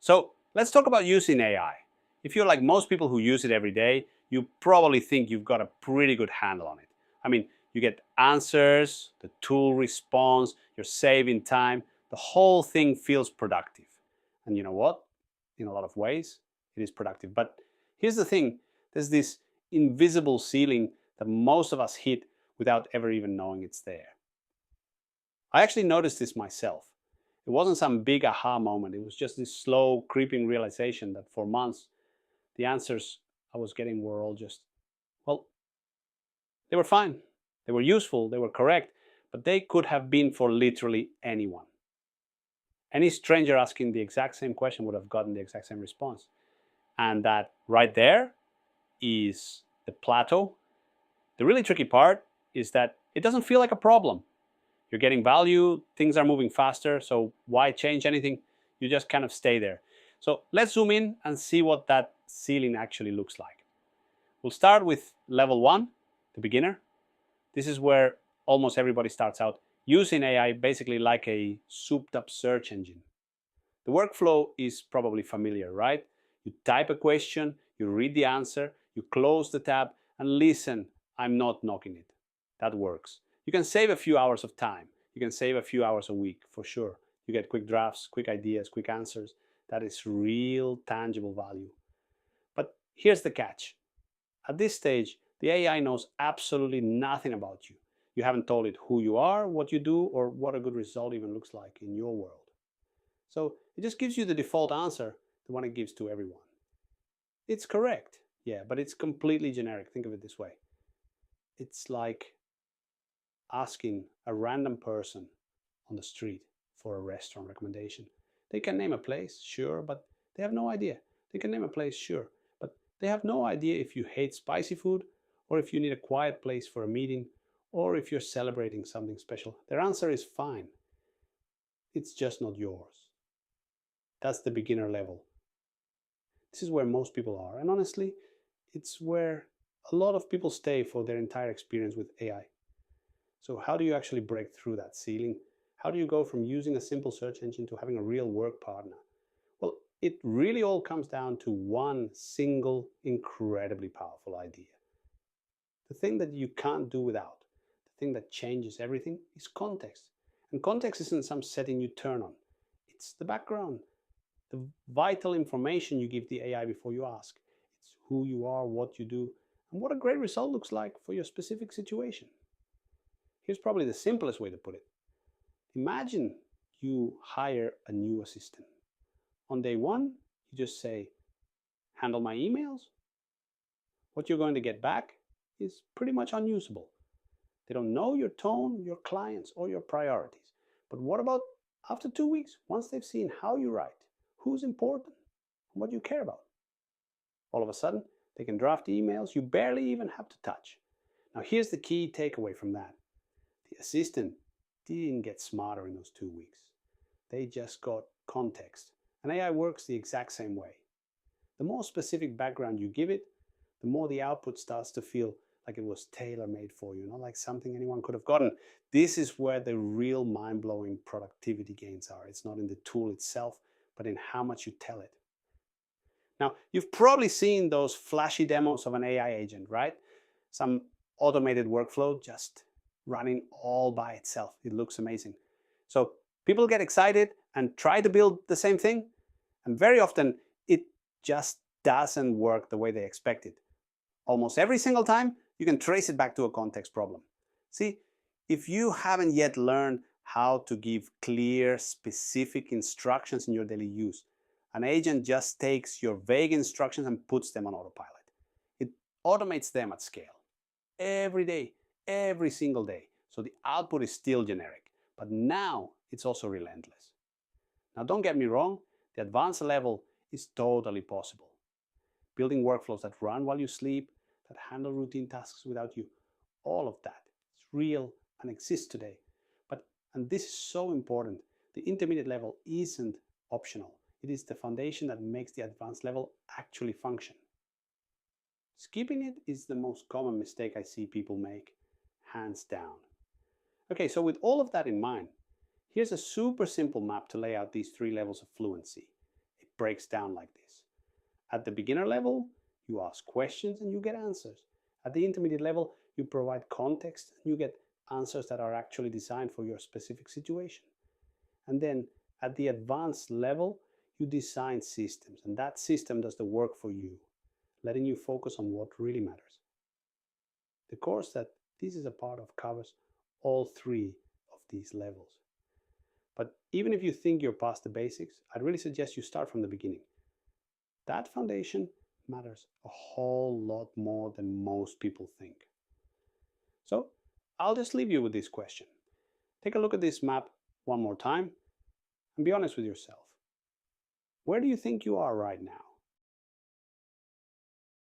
So let's talk about using AI. If you're like most people who use it every day, you probably think you've got a pretty good handle on it. I mean, you get answers, the tool responds, you're saving time, the whole thing feels productive. And you know what? In a lot of ways, it is productive. But here's the thing, there's this invisible ceiling that most of us hit without ever even knowing it's there. I actually noticed this myself. It wasn't some big aha moment. It was just this slow, creeping realization that for months, the answers I was getting were all just, well, they were fine. They were useful. They were correct. But they could have been for literally anyone. Any stranger asking the exact same question would have gotten the exact same response. And that right there is the plateau. The really tricky part is that it doesn't feel like a problem. You're getting value, things are moving faster, so why change anything? You just kind of stay there. So let's zoom in and see what that ceiling actually looks like. We'll start with level 1, the beginner. This is where almost everybody starts out, using AI basically like a souped up search engine. The workflow is probably familiar, right? You type a question, you read the answer, you close the tab, and listen, I'm not knocking it. That works. You can save a few hours of time. You can save a few hours a week, for sure. You get quick drafts, quick ideas, quick answers. That is real, tangible value. But here's the catch. At this stage, the AI knows absolutely nothing about you. You haven't told it who you are, what you do, or what a good result even looks like in your world. So it just gives you the default answer, the one it gives to everyone. It's correct, yeah, but it's completely generic. Think of it this way. It's like asking a random person on the street for a restaurant recommendation. They can name a place, sure, but they have no idea. They can name a place, sure, but they have no idea if you hate spicy food, or if you need a quiet place for a meeting, or if you're celebrating something special. Their answer is fine. It's just not yours. That's the beginner level. This is where most people are, and honestly, it's where a lot of people stay for their entire experience with AI. So how do you actually break through that ceiling? How do you go from using a simple search engine to having a real work partner? Well, it really all comes down to one single, incredibly powerful idea. The thing that you can't do without, the thing that changes everything, is context. And context isn't some setting you turn on. It's the background, the vital information you give the AI before you ask. It's who you are, what you do, and what a great result looks like for your specific situation. Here's probably the simplest way to put it. Imagine you hire a new assistant. On day 1, you just say, handle my emails. What you're going to get back is pretty much unusable. They don't know your tone, your clients, or your priorities. But what about after 2 weeks, once they've seen how you write, who's important, and what you care about? All of a sudden, they can draft emails you barely even have to touch. Now here's the key takeaway from that. The assistant didn't get smarter in those 2 weeks. They just got context. And AI works the exact same way. The more specific background you give it, the more the output starts to feel like it was tailor-made for you, not like something anyone could have gotten. This is where the real mind-blowing productivity gains are. It's not in the tool itself, but in how much you tell it. Now, you've probably seen those flashy demos of an AI agent, right? Some automated workflow just running all by itself. It looks amazing. So people get excited and try to build the same thing, and very often it just doesn't work the way they expect it. Almost every single time, you can trace it back to a context problem. See, if you haven't yet learned how to give clear, specific instructions in your daily use, an agent just takes your vague instructions and puts them on autopilot. It automates them at scale. Every day, every single day. So the output is still generic, but now it's also relentless. Now don't get me wrong, the advanced level is totally possible. Building workflows that run while you sleep, that handle routine tasks without you, all of that is real and exists today. And this is so important, the intermediate level isn't optional. It is the foundation that makes the advanced level actually function. Skipping it is the most common mistake I see people make, hands down. Okay, so with all of that in mind, here's a super simple map to lay out these 3 levels of fluency. A breaks down like this. At the beginner level, you ask questions and you get answers. At the intermediate level, you provide context and you get answers that are actually designed for your specific situation. And then at the advanced level, you design systems, and that system does the work for you, letting you focus on what really matters. The course that this is a part of covers all three of these levels. But even if you think you're past the basics, I'd really suggest you start from the beginning. That foundation matters a whole lot more than most people think. So I'll just leave you with this question. Take a look at this map one more time and be honest with yourself. Where do you think you are right now?